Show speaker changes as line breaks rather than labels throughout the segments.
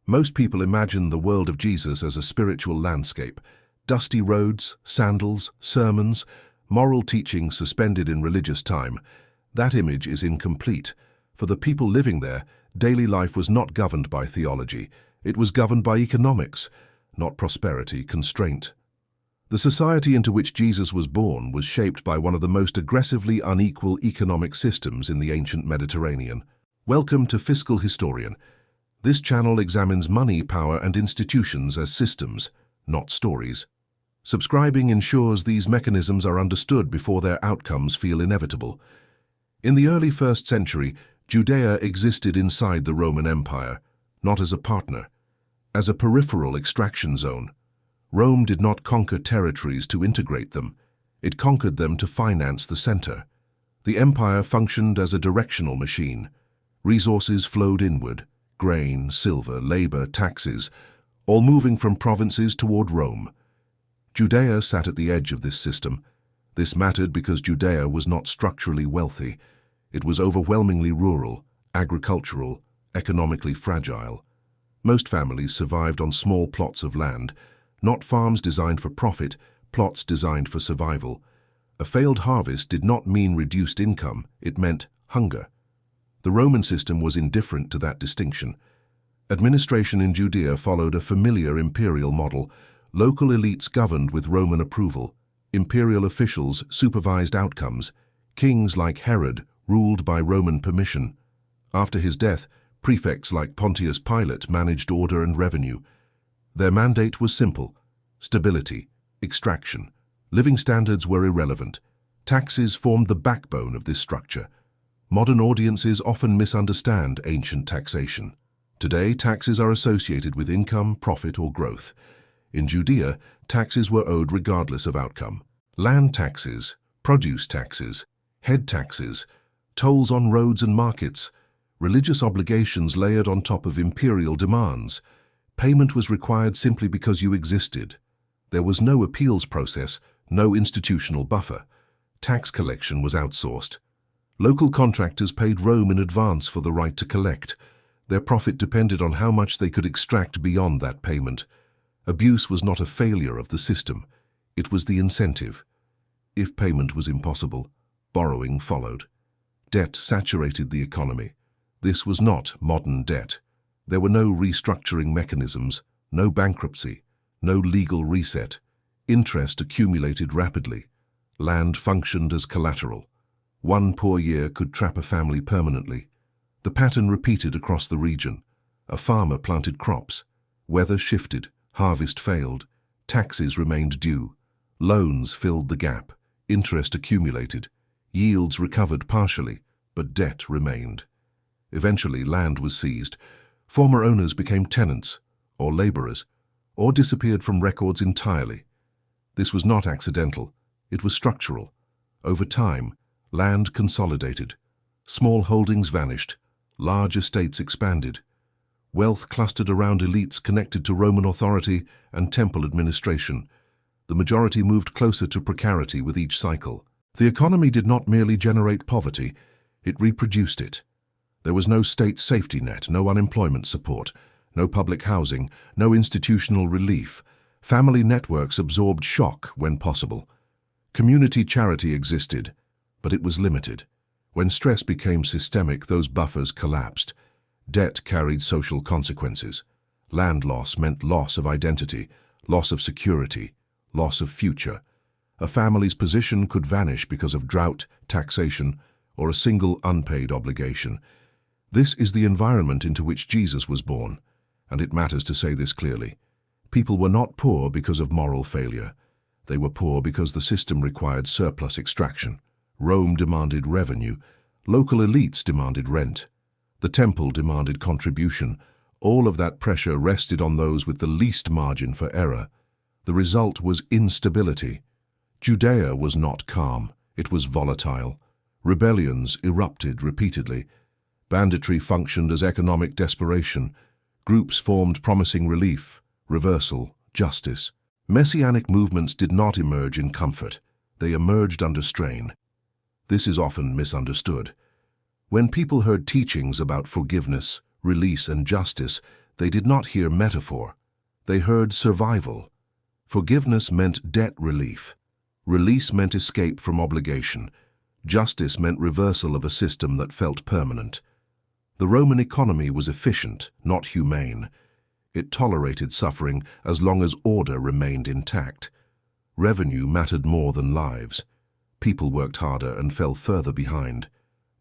Most people imagine the world of Jesus as a spiritual landscape. Dusty roads, sandals, sermons, moral teaching suspended in religious time. That image is incomplete. For the people living there, daily life was not governed by theology. It was governed by economics, not prosperity, constraint. The society into which Jesus was born was shaped by one of the most aggressively unequal economic systems in the ancient Mediterranean. Welcome to Fiscal Historian. This channel examines money, power, and institutions as systems, not stories. Subscribing ensures these mechanisms are understood before their outcomes feel inevitable. In the early 1st century, Judea existed inside the Roman Empire, not as a partner, as a peripheral extraction zone. Rome did not conquer territories to integrate them. It conquered them to finance the center. The empire functioned as a directional machine. Resources flowed inward. Grain, silver, labor, taxes, all moving from provinces toward Rome. Judea sat at the edge of this system. This mattered because Judea was not structurally wealthy. It was overwhelmingly rural, agricultural, economically fragile. Most families survived on small plots of land, not farms designed for profit, plots designed for survival. A failed harvest did not mean reduced income, it meant hunger. The Roman system was indifferent to that distinction. Administration in Judea followed a familiar imperial model. Local elites governed with Roman approval. Imperial officials supervised outcomes. Kings like Herod ruled by Roman permission. After his death, prefects like Pontius Pilate managed order and revenue. Their mandate was simple: stability, extraction. Living standards were irrelevant. Taxes formed the backbone of this structure. Modern audiences often misunderstand ancient taxation. Today, taxes are associated with income, profit, or growth. In Judea, taxes were owed regardless of outcome. Land taxes, produce taxes, head taxes, tolls on roads and markets, religious obligations layered on top of imperial demands. Payment was required simply because you existed. There was no appeals process, no institutional buffer. Tax collection was outsourced. Local contractors paid Rome in advance for the right to collect. Their profit depended on how much they could extract beyond that payment. Abuse was not a failure of the system. It was the incentive. If payment was impossible, borrowing followed. Debt saturated the economy. This was not modern debt. There were no restructuring mechanisms, no bankruptcy, no legal reset. Interest accumulated rapidly. Land functioned as collateral. One poor year could trap a family permanently. The pattern repeated across the region. A farmer planted crops. Weather shifted. Harvest failed. Taxes remained due. Loans filled the gap. Interest accumulated. Yields recovered partially, but debt remained. Eventually, land was seized. Former owners became tenants, or laborers, or disappeared from records entirely. This was not accidental. It was structural. Over time, land consolidated. Small holdings vanished. Large estates expanded. Wealth clustered around elites connected to Roman authority and temple administration. The majority moved closer to precarity with each cycle. The economy did not merely generate poverty, it reproduced it. There was no state safety net, no unemployment support, no public housing, no institutional relief. Family networks absorbed shock when possible. Community charity existed, but it was limited. When stress became systemic, those buffers collapsed. Debt carried social consequences. Land loss meant loss of identity, loss of security, loss of future. A family's position could vanish because of drought, taxation, or a single unpaid obligation. This is the environment into which Jesus was born, and it matters to say this clearly. People were not poor because of moral failure. They were poor because the system required surplus extraction. Rome demanded revenue. Local elites demanded rent. The temple demanded contribution. All of that pressure rested on those with the least margin for error. The result was instability. Judea was not calm. It was volatile. Rebellions erupted repeatedly. Banditry functioned as economic desperation. Groups formed promising relief, reversal, justice. Messianic movements did not emerge in comfort. They emerged under strain. This is often misunderstood. When people heard teachings about forgiveness, release, and justice, They did not hear metaphor. They heard survival. Forgiveness meant debt relief. Release meant escape from obligation. Justice meant reversal of a system that felt permanent. The Roman economy was efficient, not humane. It tolerated suffering as long as order remained intact. Revenue mattered more than lives. People worked harder and fell further behind.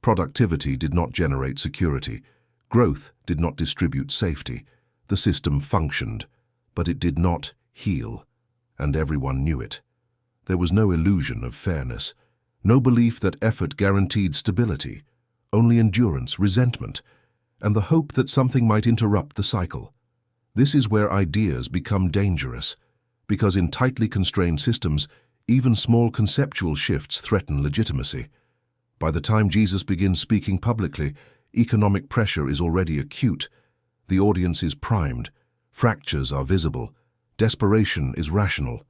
Productivity did not generate security. Growth did not distribute safety. The system functioned, but it did not heal, and everyone knew it. There was no illusion of fairness, no belief that effort guaranteed stability, only endurance, resentment, and the hope that something might interrupt the cycle. This is where ideas become dangerous, because in tightly constrained systems, even small conceptual shifts threaten legitimacy. By the time Jesus begins speaking publicly, economic pressure is already acute. The audience is primed. Fractures are visible. Desperation is rational.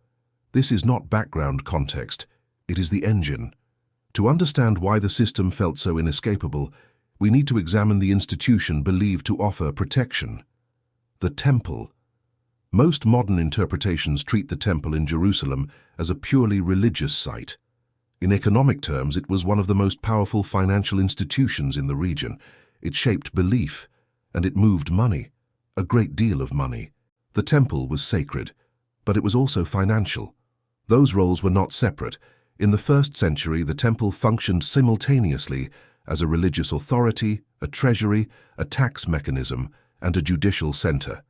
This is not background context. It is the engine. To understand why the system felt so inescapable, we need to examine the institution believed to offer protection. The temple. Most modern interpretations treat the temple in Jerusalem as a purely religious site. In economic terms, it was one of the most powerful financial institutions in the region. It shaped belief, and it moved money, a great deal of money. The temple was sacred, but it was also financial. Those roles were not separate. In the 1st century, the temple functioned simultaneously as a religious authority, a treasury, a tax mechanism, and a judicial center.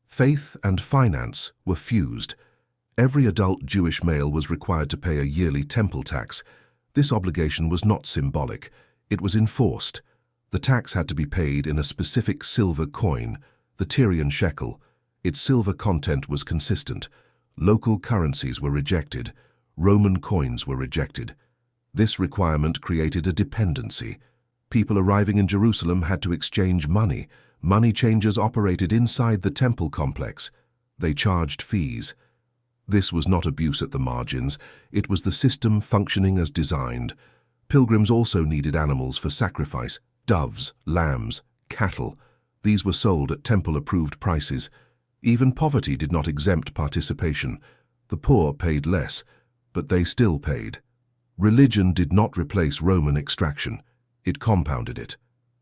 Faith and finance were fused. Every adult Jewish male was required to pay a yearly temple tax. This obligation was not symbolic. It was enforced. The tax had to be paid in a specific silver coin, the Tyrian shekel. Its silver content was consistent. Local currencies were rejected. Roman coins were rejected. This requirement created a dependency. People arriving in Jerusalem had to exchange money. Money changers operated inside the temple complex. They charged fees. This was not abuse at the margins. It was the system functioning as designed. Pilgrims also needed animals for sacrifice: doves, lambs, cattle. These were sold at temple-approved prices. Even poverty did not exempt participation. The poor paid less, but they still paid. Religion did not replace Roman extraction. It compounded it.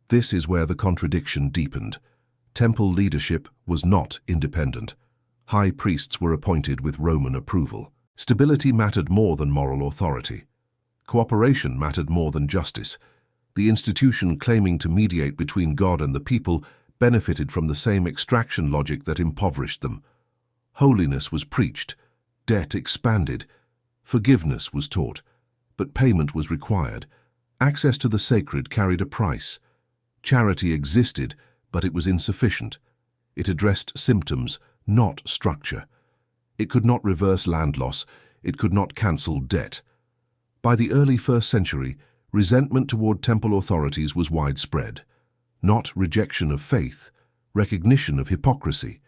This is where the contradiction deepened. Temple leadership was not independent. High priests were appointed with Roman approval. Stability mattered more than moral authority. Cooperation mattered more than justice. The institution claiming to mediate between God and the people benefited from the same extraction logic that impoverished them. Holiness was preached. Debt expanded. Forgiveness was taught. But payment was required. Access to the sacred carried a price. Charity existed, but it was insufficient. It addressed symptoms, not structure. It could not reverse land loss. It could not cancel debt. By the early 1st century, resentment toward temple authorities was widespread. Not rejection of faith, recognition of hypocrisy.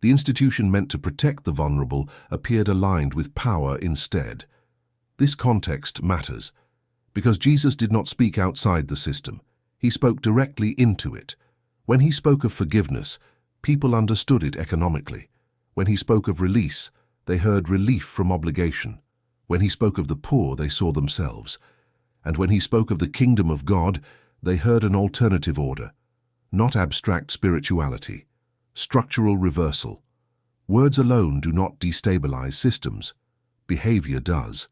The institution meant to protect the vulnerable appeared aligned with power instead. This context matters, because Jesus did not speak outside the system. He spoke directly into it. When he spoke of forgiveness, people understood it economically. When he spoke of release, they heard relief from obligation. When he spoke of the poor, they saw themselves. And when he spoke of the kingdom of God, they heard an alternative order, not abstract spirituality, structural reversal. Words alone do not destabilize systems. Behavior does.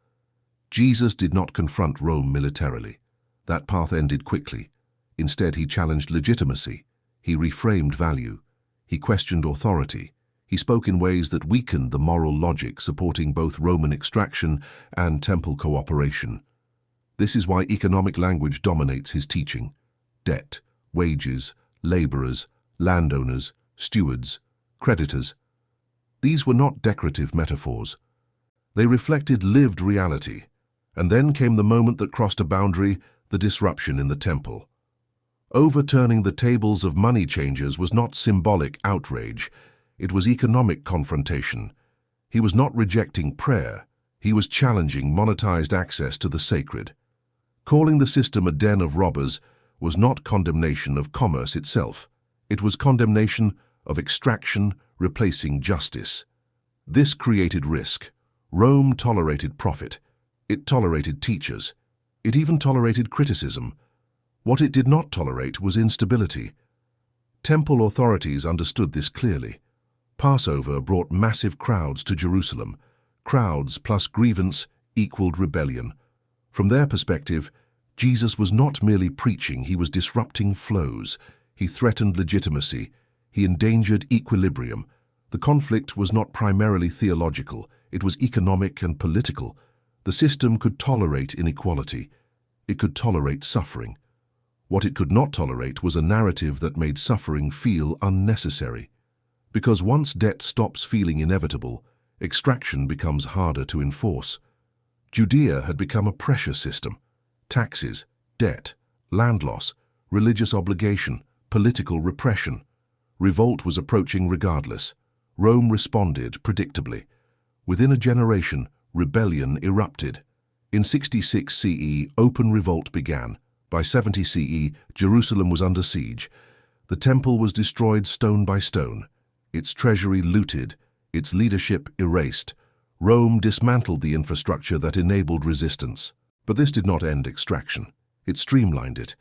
Jesus did not confront Rome militarily. That path ended quickly. Instead, he challenged legitimacy. He reframed value. He questioned authority. He spoke in ways that weakened the moral logic supporting both Roman extraction and temple cooperation. This is why economic language dominates his teaching. Debt, wages, laborers, landowners, stewards, creditors. These were not decorative metaphors. They reflected lived reality. And then came the moment that crossed a boundary, the disruption in the temple. Overturning the tables of money changers was not symbolic outrage. It was economic confrontation. He was not rejecting prayer. He was challenging monetized access to the sacred. Calling the system a den of robbers was not condemnation of commerce itself. It was condemnation of extraction replacing justice. This created risk. Rome tolerated profit. It tolerated teachers. It even tolerated criticism. What it did not tolerate was instability. Temple authorities understood this clearly. Passover brought massive crowds to Jerusalem. Crowds plus grievance equaled rebellion. From their perspective, Jesus was not merely preaching, he was disrupting flows. He threatened legitimacy. He endangered equilibrium. The conflict was not primarily theological, it was economic and political. The system could tolerate inequality. It could tolerate suffering. What it could not tolerate was a narrative that made suffering feel unnecessary. Because once debt stops feeling inevitable, extraction becomes harder to enforce. Judea had become a pressure system. Taxes, debt, land loss, religious obligation, political repression. Revolt was approaching regardless. Rome responded predictably. Within a generation, rebellion erupted. In 66 CE, open revolt began. By 70 CE, Jerusalem was under siege. The temple was destroyed stone by stone, its treasury looted, its leadership erased. Rome dismantled the infrastructure that enabled resistance. But this did not end extraction. It streamlined it.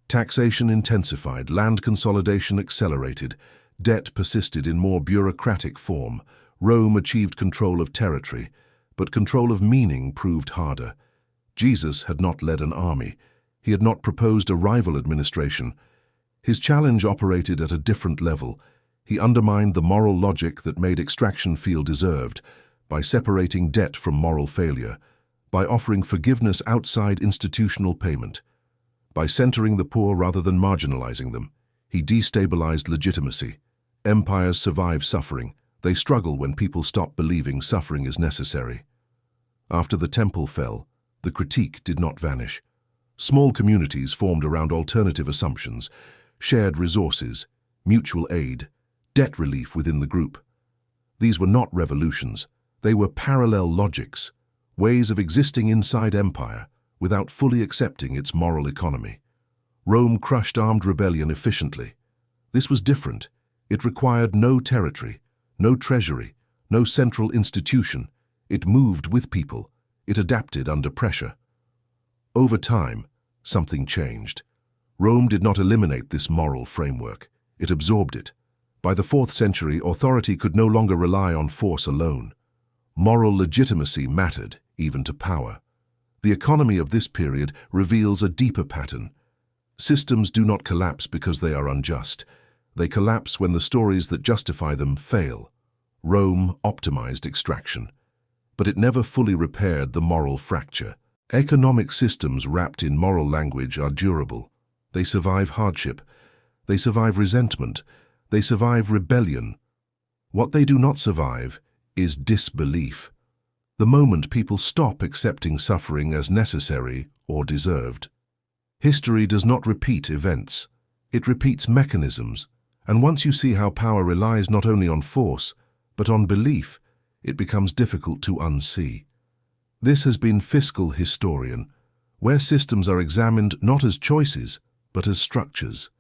Taxation intensified, land consolidation accelerated, debt persisted in more bureaucratic form. Rome achieved control of territory, but control of meaning proved harder. Jesus had not led an army. He had not proposed a rival administration. His challenge operated at a different level. He undermined the moral logic that made extraction feel deserved, by separating debt from moral failure, by offering forgiveness outside institutional payment, by centering the poor rather than marginalizing them. He destabilized legitimacy. Empires survive suffering. They struggle when people stop believing suffering is necessary. After the temple fell, the critique did not vanish. Small communities formed around alternative assumptions, shared resources, mutual aid, debt relief within the group. These were not revolutions. They were parallel logics, ways of existing inside empire without fully accepting its moral economy. Rome crushed armed rebellion efficiently. This was different. It required no territory, no treasury, no central institution. It moved with people. It adapted under pressure. Over time, something changed. Rome did not eliminate this moral framework. It absorbed it. By the 4th century, authority could no longer rely on force alone. Moral legitimacy mattered, even to power. The economy of this period reveals a deeper pattern. Systems do not collapse because they are unjust. They collapse when the stories that justify them fail. Rome optimized extraction, but it never fully repaired the moral fracture. Economic systems wrapped in moral language are durable. They survive hardship. They survive resentment. They survive rebellion. What they do not survive is disbelief. The moment people stop accepting suffering as necessary or deserved. History does not repeat events. It repeats mechanisms. And once you see how power relies not only on force, but on belief, it becomes difficult to unsee. This has been Fiscal Historian, where systems are examined not as choices, but as structures.